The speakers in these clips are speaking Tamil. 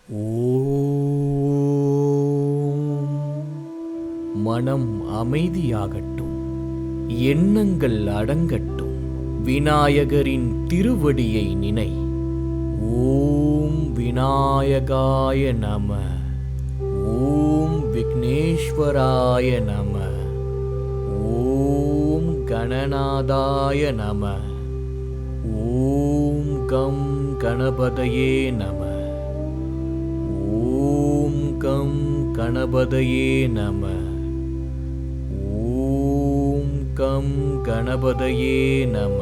ஓம். மனம் அமைதியாகட்டும், எண்ணங்கள் அடங்கட்டும். விநாயகரின் திருவடியை நினை. ஓம் விநாயகாய நம. ஓம் விக்னேஸ்வராய நம. ஓம் கணநாதாய நம. ஓம் கம் கணபதயே நம. ஓம் கம் கணபதயே நம. ஓம் கம் கணபதயே நம.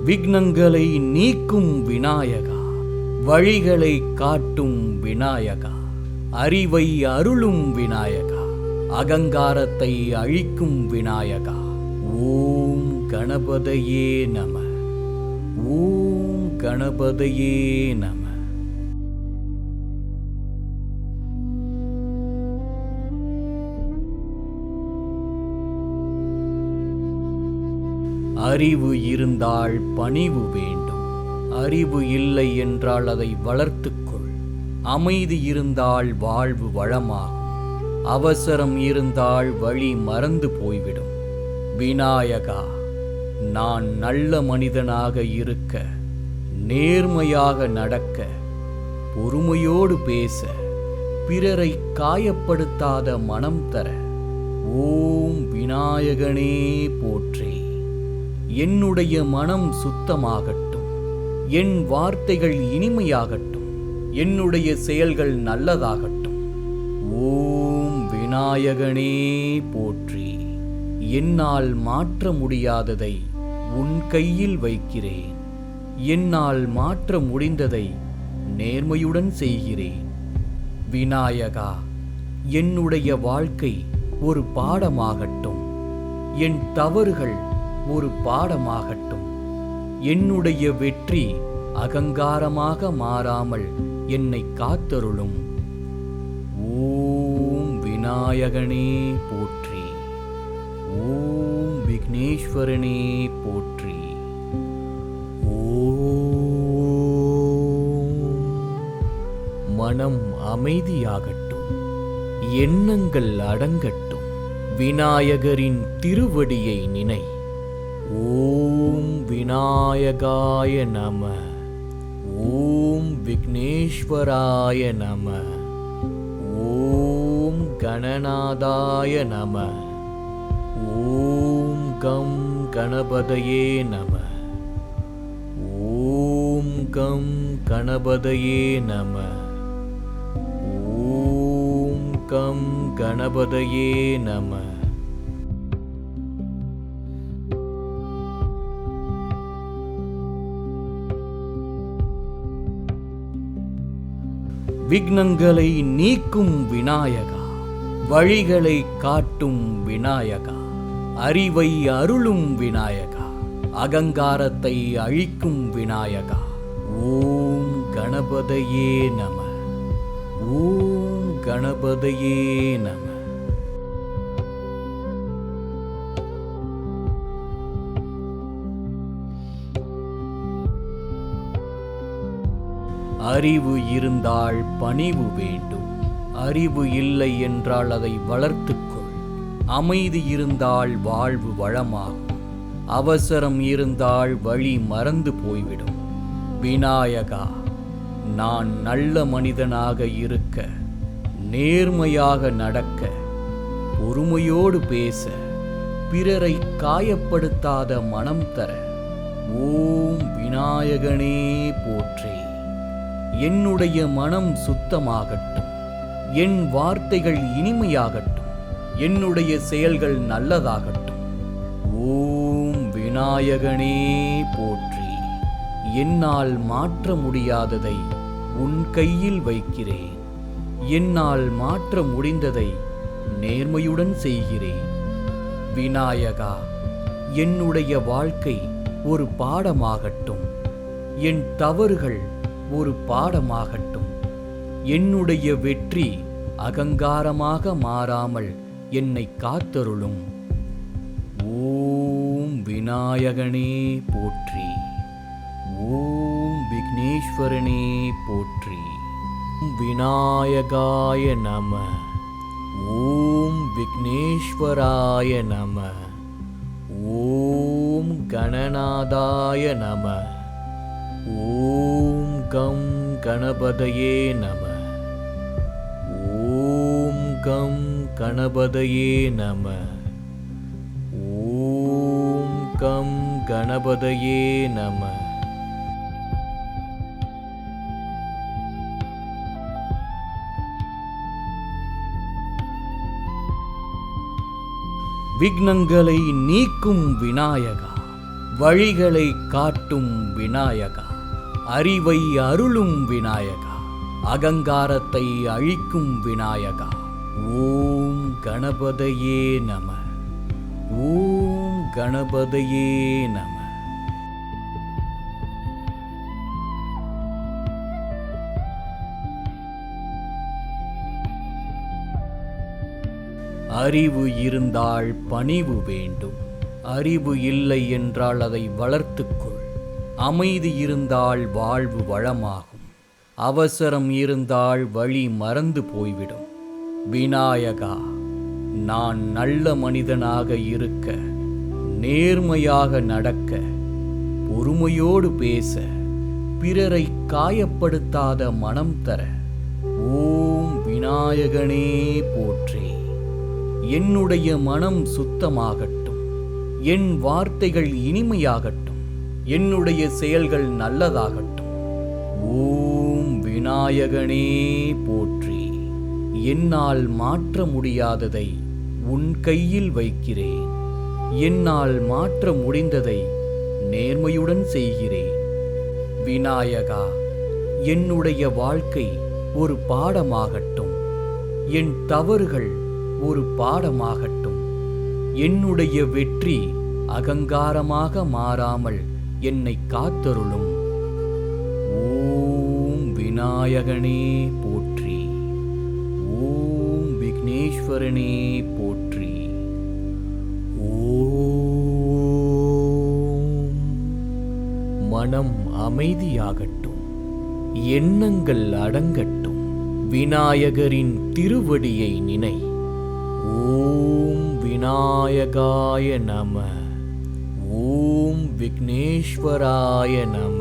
விக்னங்களை நீக்கும் விநாயகா, வழிகளை காட்டும் விநாயகா, அறிவை அருளும் விநாயகா, அகங்காரத்தை அழிக்கும் விநாயகா. ஓம் கணபதயே நம. ஓம் கணபதயே நம. அறிவு இருந்தால் பணிவு வேண்டும். அறிவு இல்லை என்றால் அதை வளர்த்துக்கொள். அமைதி இருந்தால் வாழ்வு வளமாகும். அவசரம் இருந்தால் வழி மறந்து போய்விடும். விநாயகா, நான் நல்ல மனிதனாக இருக்க, நேர்மையாக நடக்க, பொறுமையோடு பேச, பிறரை காயப்படுத்தாத மனம் தர. ஓம் விநாயகனே போற்றி. என்னுடைய மனம் சுத்தமாகட்டும், என் வார்த்தைகள் இனிமையாகட்டும், என்னுடைய செயல்கள் நல்லதாகட்டும். ஓம் விநாயகனே போற்றி. என்னால் மாற்ற முடியாததை உன் கையில் வைக்கிறேன். என்னால் மாற்ற முடிந்ததை நேர்மையுடன் செய்கிறேன். விநாயகா, என்னுடைய வாழ்க்கை ஒரு பாடமாகட்டும். என் தவறுகள் ஒரு பாடமாகட்டும். என்னுடைய வெற்றி அகங்காரமாக மாறாமல் என்னை காத்தருளும். ஓம் விநாயகனே போற்றி. ஓம் விக்னேஸ்வரனே போற்றி. ஓம். மனம் அமைதியாகட்டும், எண்ணங்கள் அடங்கட்டும். விநாயகரின் திருவடியை நினை. ஓம் விநாயகாய நம. ஓம் விக்னேஸ்வராய நம. ஓம் கணநாதாய நம. ஓம் கம் கணபதயே நம. ஓம் கம் கணபதயே நம. ஓம் கம் கணபதயே நம. விக்னங்களை நீக்கும் விநாயகா, வழிகளை காட்டும் விநாயகா, அறிவை அருளும் விநாயகா, அகங்காரத்தை அழிக்கும் விநாயகா. ஓம் கணபதயே நம. ஓம் கணபதயே நம. அறிவு இருந்தால் பணிவு வேண்டும். அறிவு இல்லை என்றால் அதை வளர்த்துக்கொள். அமைதி இருந்தால் வாழ்வு வளமாகும். அவசரம் இருந்தால் வழி மறந்து போய்விடும். விநாயகா, நான் நல்ல மனிதனாக இருக்க, நேர்மையாக நடக்க, பொறுமையோடு பேச, பிறரை காயப்படுத்தாத மனம் தர. ஓம் விநாயகனே போற்றி. என்னுடைய மனம் சுத்தமாகட்டும், என் வார்த்தைகள் இனிமையாகட்டும், என்னுடைய செயல்கள் நல்லதாகட்டும். ஓம் விநாயகனே போற்றி. என்னால் மாற்ற முடியாததை உன் கையில் வைக்கிறேன். என்னால் மாற்ற முடிந்ததை நேர்மையுடன் செய்கிறேன். விநாயகா, என்னுடைய வாழ்க்கை ஒரு பாடமாகட்டும். என் தவறுகள் ஒரு பாடமாகட்டும். என்னுடைய வெற்றி அகங்காரமாக மாறாமல் என்னை காத்தருளும். ஓம் விநாயகனே போற்றி. ஓம் விக்னேஸ்வரனே போற்றி. விநாயகாய நம. ஓம் விக்னேஸ்வராய நம. ஓம் கணநாதாய நம. ஓம் கம் கணபதயே நம. ஓம் கம் கணபதயே நம. ஓம் கம் கணபதயே நம. விக்னங்களை நீக்கும் விநாயகா, வழிகளை காட்டும் விநாயகா, அறிவை அருளும் விநாயகா, அகங்காரத்தை அழிக்கும் விநாயகா. ஓம் கணபதயே நம. ஓம் கணபதயே நம. அறிவு இருந்தால் பணிவு வேண்டும். அறிவு இல்லை என்றால் அதை வளர்த்துக்கொள். அமைதி இருந்தால் வாழ்வு வளமாகும். அவசரம் இருந்தால் வழி மறந்து போய்விடும். விநாயகா, நான் நல்ல மனிதனாக இருக்க, நேர்மையாக நடக்க, பொறுமையோடு பேச, பிறரை காயப்படுத்தாத மனம் தர ஓம் விநாயகனே போற்றி. என்னுடைய மனம் சுத்தமாகட்டும். என் வார்த்தைகள் இனிமையாகட்டும். என்னுடைய செயல்கள் நல்லதாகட்டும். ஓம் விநாயகனே போற்றி. என்னால் மாற்ற முடியாததை உன் கையில் வைக்கிறேன். என்னால் மாற்ற முடிந்ததை நேர்மையுடன் செய்கிறேன். விநாயகா, என்னுடைய வாழ்க்கை ஒரு பாடமாகட்டும். என் தவறுகள் ஒரு பாடமாகட்டும். என்னுடைய வெற்றி அகங்காரமாக மாறாமல் என்னை காத்தருளும். ஓம் விநாயகனே போற்றி. ஓம் விக்னேஸ்வரனே போற்றி. ஓம். மனம் அமைதியாகட்டும். எண்ணங்கள் அடங்கட்டும். விநாயகரின் திருவடியை நினை. ஓம் விநாயகாய நம. ஓம் விக்னேஸ்வராய நம.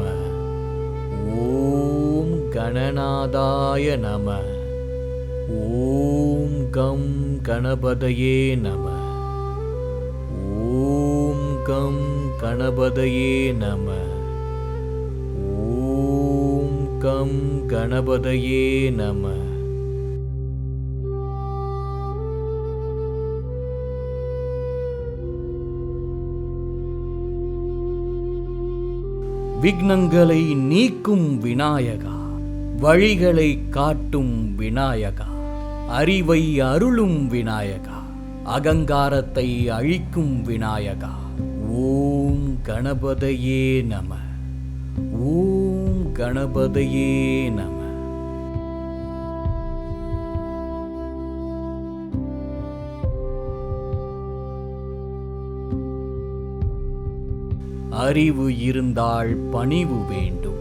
ஓம் கணநாதாய நம. ஓம் கம் கணபதயே நம. ஓம் கம் கணபதயே நம. ஓம் கம் கணபதயே நம. விக்னங்களை நீக்கும் விநாயகா, வழிகளை காட்டும் விநாயகா, அறிவை அருளும் விநாயகா, அகங்காரத்தை அழிக்கும் விநாயகா. ஓம் கணபதயே நம. ஓம் கணபதயே நம. அறிவு இருந்தால் பணிவு வேண்டும்.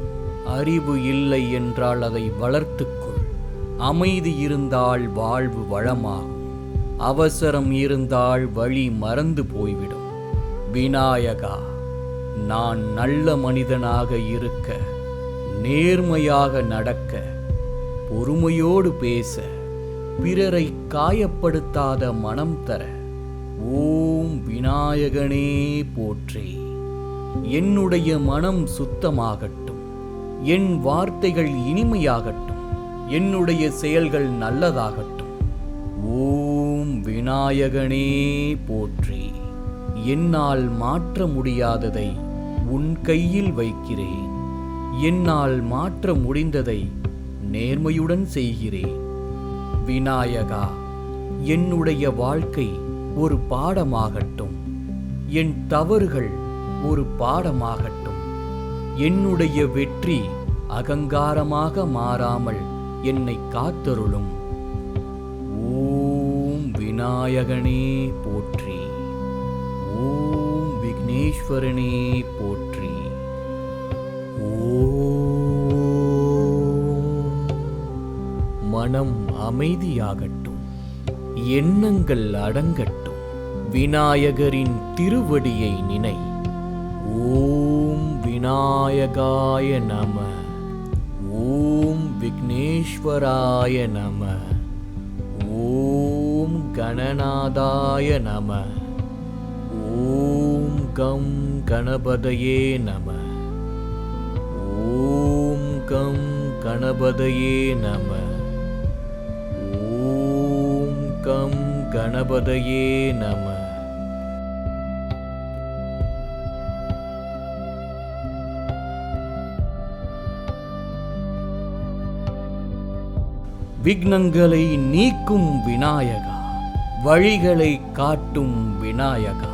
அறிவு இல்லை என்றால் அதை வளர்த்துக்கொள். அமைதி இருந்தால் வாழ்வு வளமாகும். அவசரம் இருந்தால் வழி மறந்து போய்விடும். விநாயகா, நான் நல்ல மனிதனாக இருக்க, நேர்மையாக நடக்க, பொறுமையோடு பேச, பிறரை காயப்படுத்தாத மனம் தர ஓம் விநாயகனே போற்றி. என்னுடைய மனம் சுத்தமாகட்டும். என் வார்த்தைகள் இனிமையாகட்டும். என்னுடைய செயல்கள் நல்லதாகட்டும். ஓம் விநாயகனே போற்றி. என்னால் மாற்ற முடியாததை உன் கையில் வைக்கிறேன். என்னால் மாற்ற முடிந்ததை நேர்மையுடன் செய்கிறேன். விநாயகா, என்னுடைய வாழ்க்கை ஒரு பாடமாகட்டும். என் தவறுகள் ஒரு பாடமாகட்டும். என்னுடைய வெற்றி அகங்காரமாக மாறாமல் என்னை காத்தருளும். ஓம் விநாயகனே போற்றி. விக்னேஸ்வரனே போற்றி. மனம் அமைதியாகட்டும், எண்ணங்கள் அடங்கட்டும், விநாயகரின் திருவடியை நினை. ஓம் விநாயகாய நம. ஓம் விக்னேஸ்வராய நம. ஓம் கணநாதாய நம. ஓம் கம் கணபதயே நம. ஓம் கம் கணபதயே நம. ஓம் கம் கணபதயே நம. விக்னங்களை நீக்கும் விநாயகா, வழிகளை காட்டும் விநாயகா,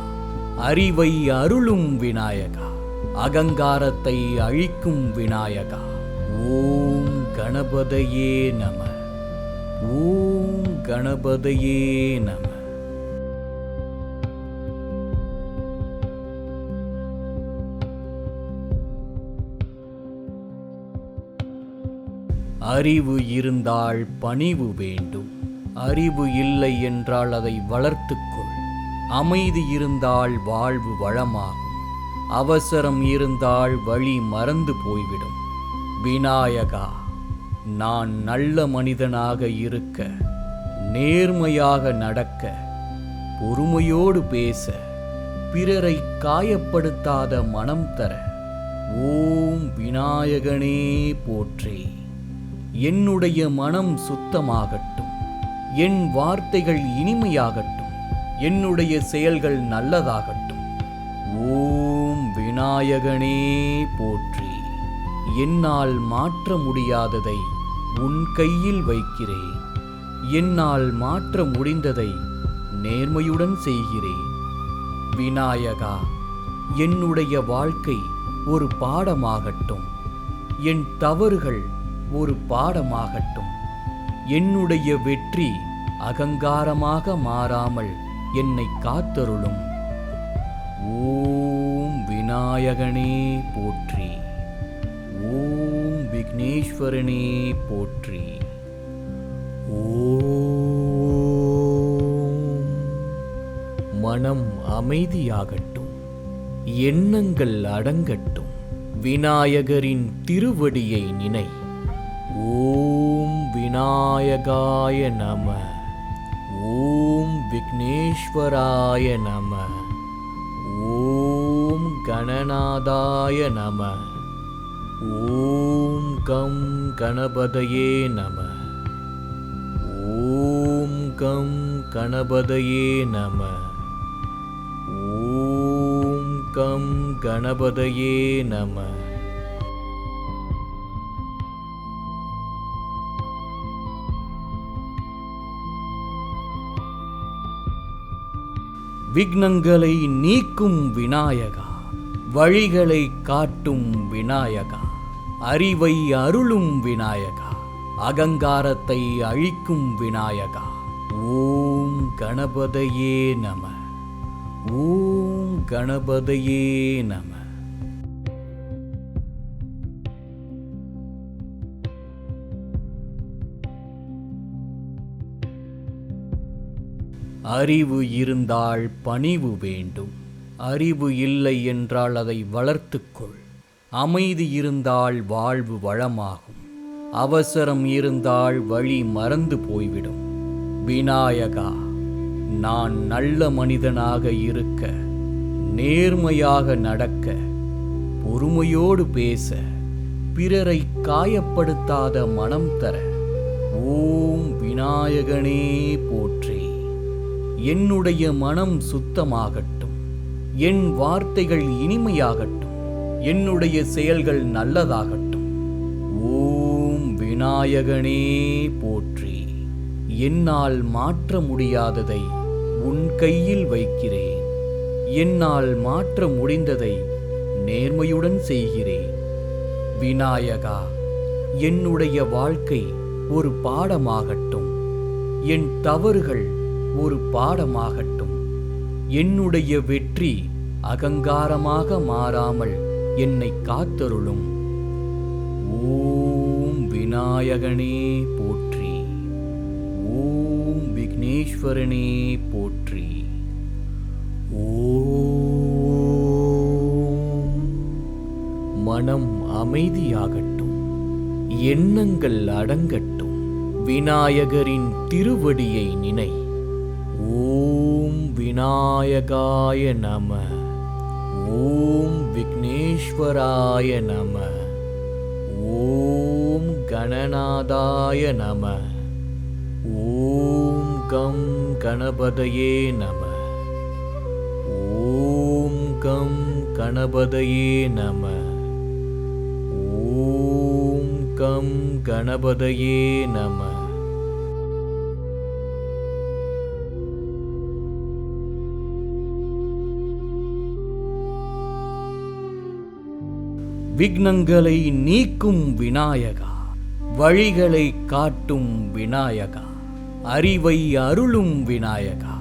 அறிவை அருளும் விநாயகா, அகங்காரத்தை அழிக்கும் விநாயகா. ஓம் கணபதயே நம. ஓம் கணபதயே நம. அறிவு இருந்தால் பணிவு வேண்டும். அறிவு இல்லை என்றால் அதை வளர்த்துக்கொள். அமைதி இருந்தால் வாழ்வு வளமாகும். அவசரம் இருந்தால் வழி மறந்து போய்விடும். விநாயகா, நான் நல்ல மனிதனாக இருக்க, நேர்மையாக நடக்க, பொறுமையோடு பேச, பிறரை காயப்படுத்தாத மனம் தர ஓம் விநாயகனே போற்றி. என்னுடைய மனம் சுத்தமாகட்டும், என் வார்த்தைகள் இனிமையாகட்டும், என்னுடைய செயல்கள் நல்லதாகட்டும். ஓம் விநாயகனே போற்றி. என்னால் மாற்ற முடியாததை உன் கையில் வைக்கிறேன். என்னால் மாற்ற முடிந்ததை நேர்மையுடன் செய்கிறேன். விநாயகா, என்னுடைய வாழ்க்கை ஒரு பாடமாகட்டும். என் தவறுகள் ஒரு பாடமாகட்டும். என்னுடைய வெற்றி அகங்காரமாக மாறாமல் என்னை காத்தருளும். ஓம் விநாயகனே போற்றி. ஓம் விக்னேஸ்வரனே போற்றி. ஓம். மனம் அமைதியாகட்டும், எண்ணங்கள் அடங்கட்டும், விநாயகரின் திருவடியை நினை. ஓம் விநாயகாய நம. ஓம் விக்னேஸ்வராய நம. ஓம் கணநாதாய நம. ஓம் கம் கணபதயே நம. ஓம் கம் கணபதயே நம. ஓம் கம் கணபதயே நம. விக்னங்களை நீக்கும் விநாயகா, வழிகளை காட்டும் விநாயகா, அறிவை அருளும் விநாயகா, அகங்காரத்தை அழிக்கும் விநாயகா. ஓம் கணபதயே நம. ஓம் கணபதயே நம. அறிவு இருந்தால் பணிவு வேண்டும். அறிவு இல்லை என்றால் அதை வளர்த்துக்கொள். அமைதி இருந்தால் வாழ்வு வளமாகும். அவசரம் இருந்தால் வழி மறந்து போய்விடும். விநாயகா, நான் நல்ல மனிதனாக இருக்க, நேர்மையாக நடக்க, பொறுமையோடு பேச, பிறரை காயப்படுத்தாத மனம் தர ஓம் விநாயகனே போற்றி. என்னுடைய மனம் சுத்தமாகட்டும், என் வார்த்தைகள் இனிமையாகட்டும், என்னுடைய செயல்கள் நல்லதாகட்டும். ஓம் விநாயகனே போற்றி. என்னால் மாற்ற முடியாததை உன் கையில் வைக்கிறேன். என்னால் மாற்ற முடிந்ததை நேர்மையுடன் செய்கிறேன். விநாயகா, என்னுடைய வாழ்க்கை ஒரு பாடமாகட்டும். என் தவறுகள் ஒரு பாடமாகட்டும். என்னுடைய வெற்றி அகங்காரமாக மாறாமல் என்னை காத்தருளும். ஓம் விநாயகனே போற்றி. ஓம் விக்னேஸ்வரனே போற்றி. ஓம். மனம் அமைதியாகட்டும், எண்ணங்கள் அடங்கட்டும். விநாயகரின் திருவடியை நினை. ஓம் விநாயகாய நம. ஓம் விக்னேஸ்வராய நம. ஓம் கணநாதாய நம. ஓம் கம் கணபதயே நம. ஓம் கம் கணபதயே நம. ஓம் கம் கணபதயே நம. விக்னங்களை நீக்கும் விநாயகா, வழிகளை காட்டும் விநாயகா, அறிவை அருளும் விநாயகா,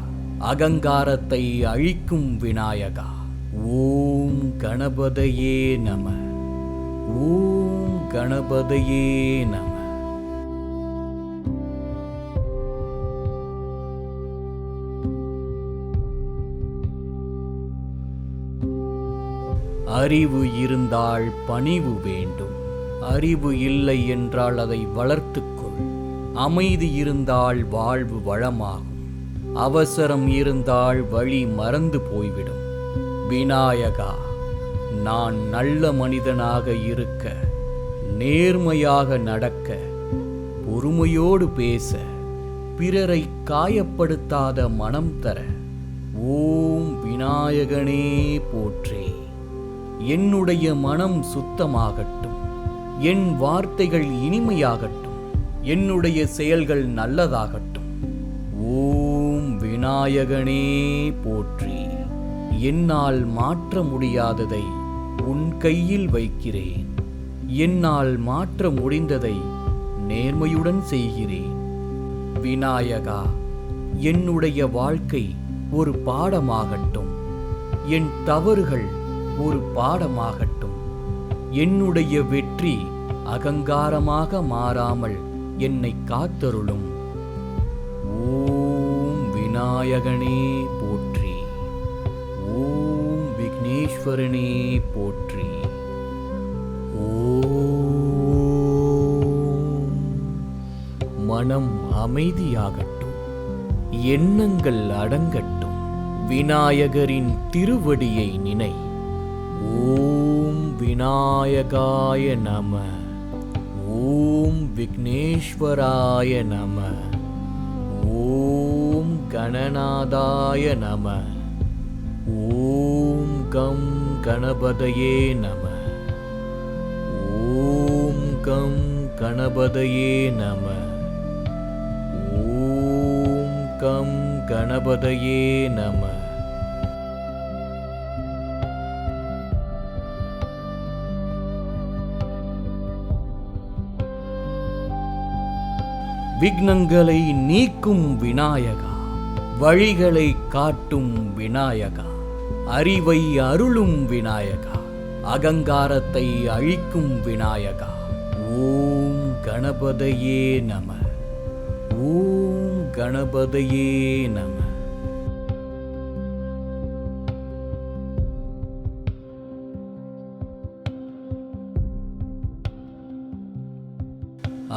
அகங்காரத்தை அழிக்கும் விநாயகா. ஓம் கணபதயே நம. ஓம் கணபதயே நம. அறிவு இருந்தால் பணிவு வேண்டும். அறிவு இல்லை என்றால் அதை வளர்த்துக்கொள். அமைதி இருந்தால் வாழ்வு வளமாகும். அவசரம் இருந்தால் வழி மறந்து போய்விடும். விநாயகா, நான் நல்ல மனிதனாக இருக்க, நேர்மையாக நடக்க, பொறுமையோடு பேச, பிறரை காயப்படுத்தாத மனம் தர. ஓம் விநாயகனே போற்றி. என்னுடைய மனம் சுத்தமாகட்டும், என் வார்த்தைகள் இனிமையாகட்டும், என்னுடைய செயல்கள் நல்லதாகட்டும். ஓம் விநாயகனே போற்றி. என்னால் மாற்ற முடியாததை உன் கையில் வைக்கிறேன். என்னால் மாற்ற முடிந்ததை நேர்மையுடன் செய்கிறேன். விநாயகா, என்னுடைய வாழ்க்கை ஒரு பாடமாகட்டும். என் தவறுகள் ஒரு பாடமாகட்டும். என்னுடைய வெற்றி அகங்காரமாக மாறாமல் என்னை காத்தருளும். ஓம் விநாயகனே போற்றி. ஓம் விக்னேஸ்வரனே போற்றி. ஓம். மனம் அமைதியாகட்டும், எண்ணங்கள் அடங்கட்டும். விநாயகரின் திருவடியை நினை. ஓம் விநாயகாய நம. ஓம் விக்னேஸ்வராய நம. ஓம் கணநாதாய நம. ஓம் கம் கணபதயே நம. ஓம் கம் கணபதயே நம. ஓம் கம் கணபதயே நம. விக்னங்களை நீக்கும் விநாயகா, வழிகளை காட்டும் விநாயகா, அறிவை அருளும் விநாயகா, அகங்காரத்தை அழிக்கும் விநாயகா. ஓம் கணபதயே நம. ஓம் கணபதயே நம.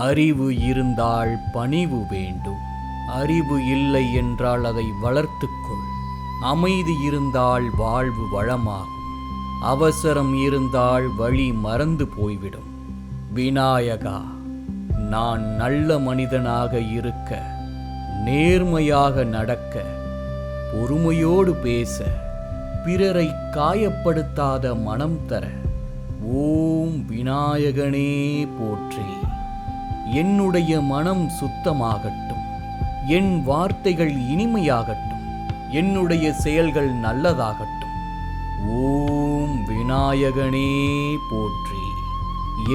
அறிவு இருந்தால் பணிவு வேண்டும். அறிவு இல்லை என்றால் அதை வளர்த்துக்கொள். அமைதி இருந்தால் வாழ்வு வளமாகும். அவசரம் இருந்தால் வழி மறந்து போய்விடும். விநாயகா, நான் நல்ல மனிதனாக இருக்க, நேர்மையாக நடக்க, பொறுமையோடு பேச, பிறரை காயப்படுத்தாத மனம் தர. ஓம் விநாயகனே போற்றி. என்னுடைய மனம் சுத்தமாகட்டும், என் வார்த்தைகள் இனிமையாகட்டும், என்னுடைய செயல்கள் நல்லதாகட்டும். ஓம் விநாயகனே போற்றி.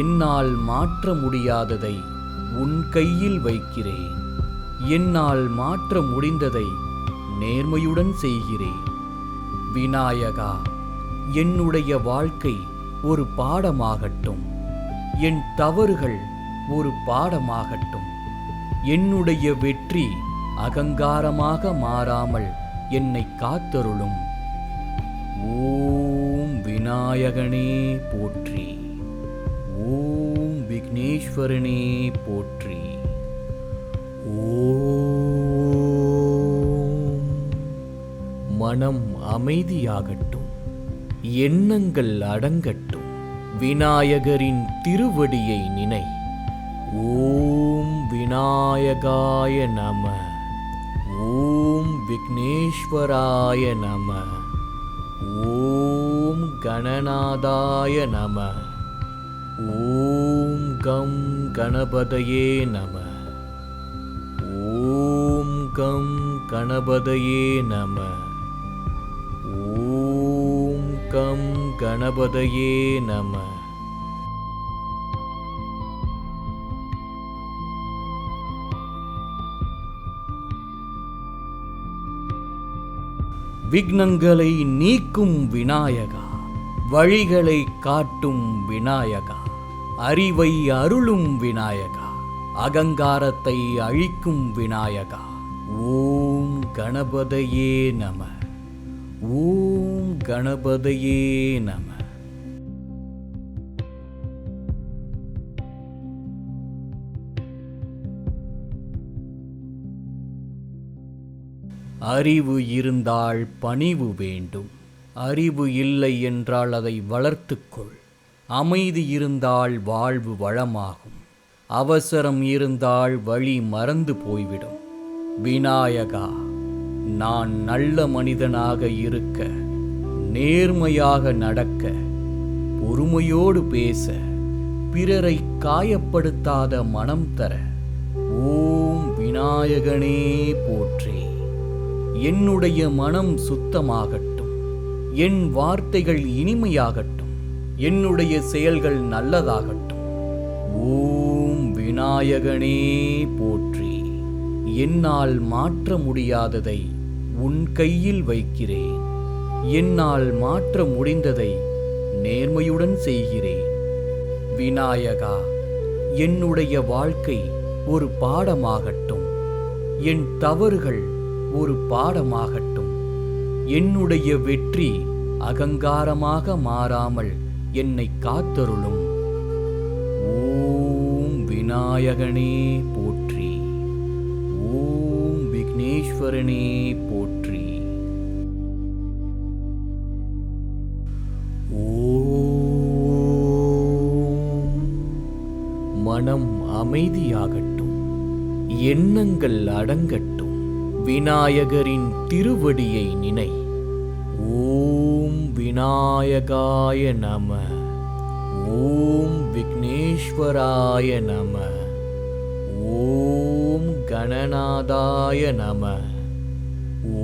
என்னால் மாற்ற முடியாததை உன் கையில் வைக்கிறேன். என்னால் மாற்ற முடிந்ததை நேர்மையுடன் செய்கிறேன். விநாயகா, என்னுடைய வாழ்க்கை ஒரு பாடமாகட்டும். என் தவறுகள் ஒரு பாடமாகட்டும். என்னுடைய வெற்றி அகங்காரமாக மாறாமல் என்னை காத்தருளும். ஓம் விநாயகனே போற்றி. ஓம் விக்னேஸ்வரனே போற்றி. ஓம். மனம் அமைதியாகட்டும், எண்ணங்கள் அடங்கட்டும். விநாயகரின் திருவடியை நினை. ஓம் விநாயகாய நம. ஓம் விக்னேஸ்வராய நம. ஓம் கணநாதாய நம. ஓம் கம் கணபதயே நம. ஓம் கம் கணபதயே நம. ஓம் கம் கணபதயே நம. விக்னங்களை நீக்கும் விநாயகா, வழிகளை காட்டும் விநாயகா, அறிவை அருளும் விநாயகா, அகங்காரத்தை அழிக்கும் விநாயகா. ஓம் கணபதயே நம. ஓம் கணபதயே நம. அறிவு இருந்தால் பணிவு வேண்டும். அறிவு இல்லை என்றால் அதை வளர்த்துக்கொள். அமைதி இருந்தால் வாழ்வு வளமாகும். அவசரம் இருந்தால் வழி மறந்து போய்விடும். விநாயகா, நான் நல்ல மனிதனாக இருக்க, நேர்மையாக நடக்க, பொறுமையோடு பேச, பிறரை காயப்படுத்தாத மனம் தர. ஓம் விநாயகனே போற்றி. என்னுடைய மனம் சுத்தமாகட்டும், என் வார்த்தைகள் இனிமையாகட்டும், என்னுடைய செயல்கள் நல்லதாகட்டும். ஓம் விநாயகனே போற்றி. என்னால் மாற்ற முடியாததை உன் கையில் வைக்கிறேன். என்னால் மாற்ற முடிந்ததை நேர்மையுடன் செய்கிறேன். விநாயகா, என்னுடைய வாழ்க்கை ஒரு பாடமாகட்டும். என் தவறுகள் ஒரு பாடமாகட்டும். என்னுடைய வெற்றி அகங்காரமாக மாறாமல் என்னை காத்தருளும். ஓம் விநாயகனே போற்றி. ஓம் விக்னேஸ்வரனே போற்றி. ஓம். மனம் அமைதியாகட்டும், எண்ணங்கள் அடங்கட்டும். விநாயகரின் திருவடியை நினை. ஓம் விநாயகாய நம. ஓம் விக்னேஸ்வராய நம. ஓம் கணநாதாய நம.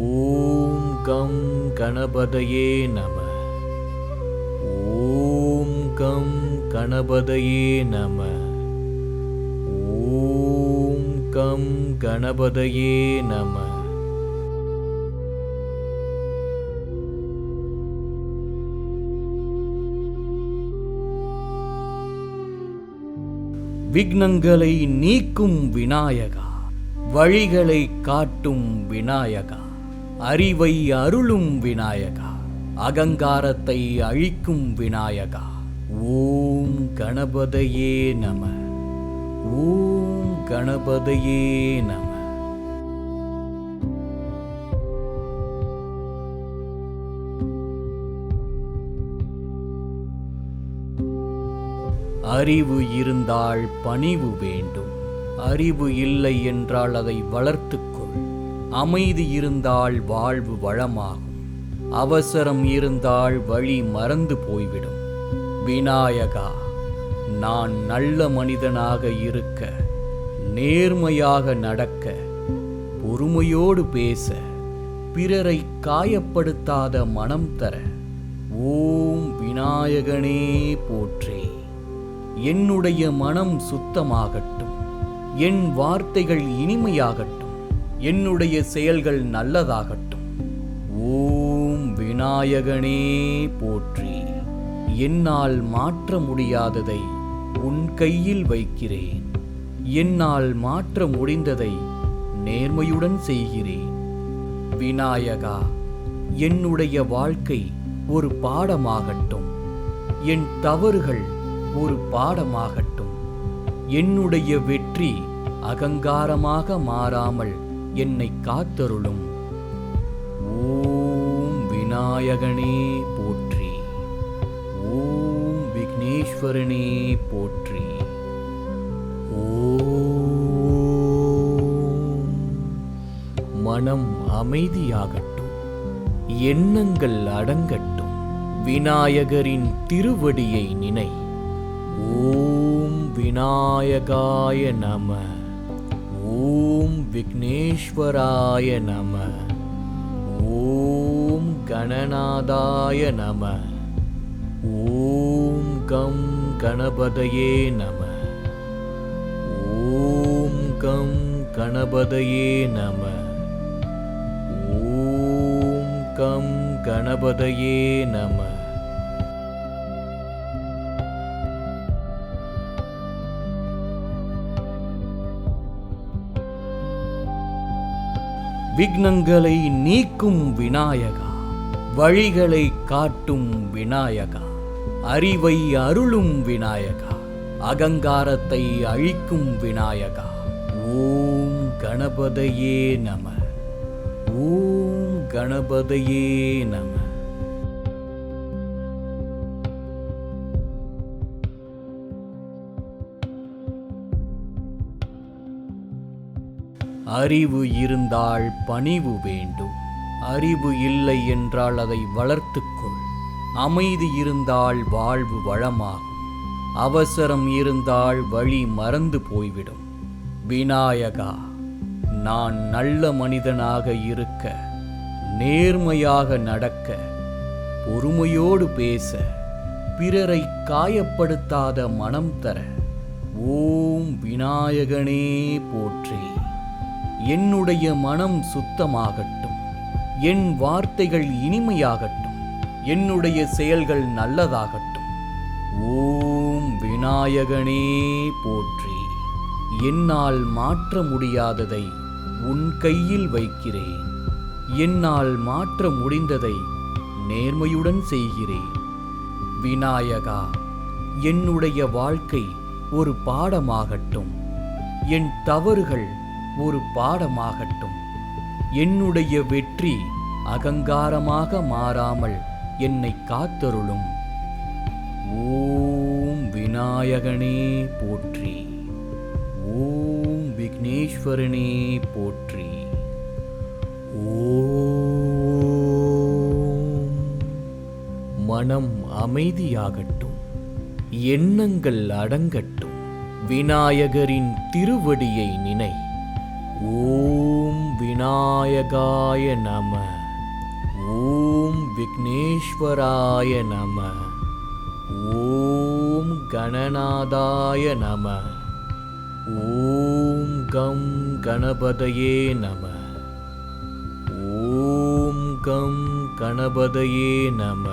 ஓம் கம் கணபதயே நம. ஓம் கம் கணபதயே நம. ஓம் கம் கணபதயே நம. விக்னங்களை நீக்கும் விநாயகா, வழிகளை காட்டும் விநாயகா, அறிவை அருளும் விநாயகா, அகங்காரத்தை அழிக்கும் விநாயகா. ஓம் கணபதயே நம. ஓம் கணபதயே நம. அறிவு இருந்தால் பணிவு வேண்டும். அறிவு இல்லை என்றால் அதை வளர்த்துக்கொள். அமைதி இருந்தால் வாழ்வு வளமாகும். அவசரம் இருந்தால் வழி மறந்து போய்விடும். விநாயகா, நான் நல்ல மனிதனாக இருக்க, நேர்மையாக நடக்க, பொறுமையோடு பேச, பிறரை காயப்படுத்தாத மனம் தர. ஓம் விநாயகனே போற்றி. என்னுடைய மனம் சுத்தமாகட்டும், என் வார்த்தைகள் இனிமையாகட்டும், என்னுடைய செயல்கள் நல்லதாகட்டும். ஓம் விநாயகனே விநாயகனே போற்றி. என்னால் மாற்ற முடியாததை உன் கையில் வைக்கிறேன். என்னால் மாற்ற முடிந்ததை நேர்மையுடன் செய்கிறேன். விநாயகா, என்னுடைய வாழ்க்கை ஒரு பாடமாகட்டும். என் தவறுகள் ஒரு பாடமாகட்டும். என்னுடைய வெற்றி அகங்காரமாக மாறாமல் என்னை காத்தருளும். ஓம் விநாயகனே போற்றி. ஓம் விக்னேஸ்வரனே போற்றி. ஓம். மனம் அமைதியாகட்டும். எண்ணங்கள் அடங்கட்டும். விநாயகரின் திருவடியை நினை. ஓம் விநாயகாய நம. ஓம் விக்னேஸ்வராய நம. ஓம் கணநாதாய நம. ஓம் கம் கணபதயே நம. ஓம் கம் கணபதயே நம. ஓம் கம் கணபதயே நம. விக்னங்களை நீக்கும் விநாயகா, வழிகளை காட்டும் விநாயகா, அறிவை அருளும் விநாயகா, அகங்காரத்தை அழிக்கும் விநாயகா. ஓம் கணபதயே நம. ஓம் கணபதயே நம. அறிவு இருந்தால் பணிவு வேண்டும். அறிவு இல்லை என்றால் அதை வளர்த்துக்கொள். அமைதி இருந்தால் வாழ்வு வளமாகும். அவசரம் இருந்தால் வழி மறந்து போய்விடும். விநாயகா, நான் நல்ல மனிதனாக இருக்க, நேர்மையாக நடக்க, பொறுமையோடு பேச, பிறரை காயப்படுத்தாத மனம் தர ஓம் விநாயகனே போற்றி. என்னுடைய மனம் சுத்தமாகட்டும். என் வார்த்தைகள் இனிமையாகட்டும். என்னுடைய செயல்கள் நல்லதாகட்டும். ஓம் விநாயகனே போற்றி. என்னால் மாற்ற முடியாததை உன் கையில் வைக்கிறேன். என்னால் மாற்ற முடிந்ததை நேர்மையுடன் செய்கிறேன். விநாயகா, என்னுடைய வாழ்க்கை ஒரு பாடமாகட்டும். என் தவறுகள் ஒரு பாடமாகட்டும். என்னுடைய வெற்றி அகங்காரமாக மாறாமல் என்னை காத்தருளும். ஓம் விநாயகனே போற்றி. ஓம் விக்னேஸ்வரனே போற்றி. ஓம். மனம் அமைதியாகட்டும். எண்ணங்கள் அடங்கட்டும். விநாயகரின் திருவடியை நினை. ஓம் விநாயகாய நம. ஓம் விக்னேஸ்வராய நம. ஓம் கணநாதாய நம. ஓம் கம் கணபதயே நம. ஓம் கம் கணபதயே நம.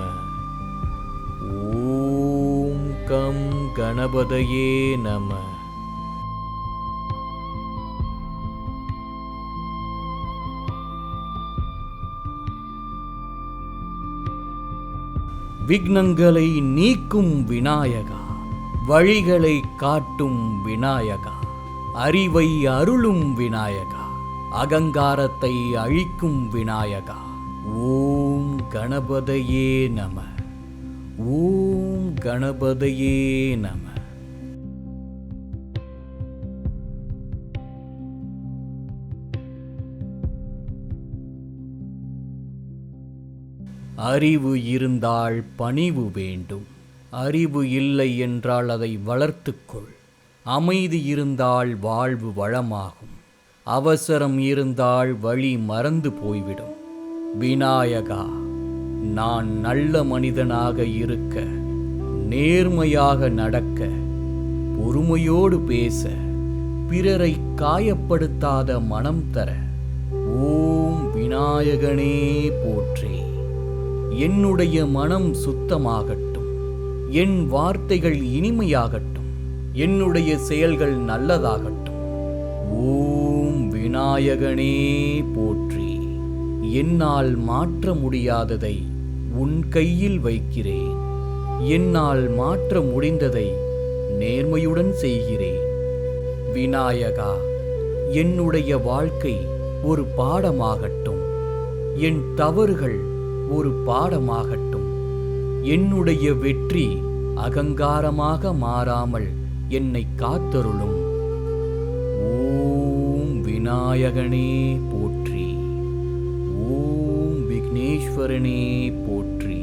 ஓம் கம் கணபதயே நம. விக்னங்களை நீக்கும் விநாயகா, வழிகளை காட்டும் விநாயகா, அறிவை அருளும் விநாயகா, அகங்காரத்தை அழிக்கும் விநாயகா. ஓம் கணபதயே நம. ஓம் கணபதயே நம. அறிவு இருந்தால் பணிவு வேண்டும். அறிவு இல்லை என்றால் அதை வளர்த்துக்கொள். அமைதி இருந்தால் வாழ்வு வளமாகும். அவசரம் இருந்தால் வழி மறந்து போய்விடும். விநாயகா, நான் நல்ல மனிதனாக இருக்க, நேர்மையாக நடக்க, பொறுமையோடு பேச, பிறரை காயப்படுத்தாத மனம் தர ஓம் விநாயகனே போற்றி. என்னுடைய மனம் சுத்தமாகட்டும், என் வார்த்தைகள் இனிமையாகட்டும், என்னுடைய செயல்கள் நல்லதாகட்டும். ஓம் விநாயகனே போற்றி. என்னால் மாற்ற முடியாததை உன் கையில் வைக்கிறேன். என்னால் மாற்ற முடிந்ததை நேர்மையுடன் செய்கிறேன். விநாயகா, என்னுடைய வாழ்க்கை ஒரு பாடமாகட்டும், என் தவறுகள் ஒரு பாடமாகட்டும். என்னுடைய வெற்றி அகங்காரமாக மாறாமல் என்னை காத்தருளும். ஓம் விநாயகனே போற்றி. ஓம் விக்னேஸ்வரனே போற்றி.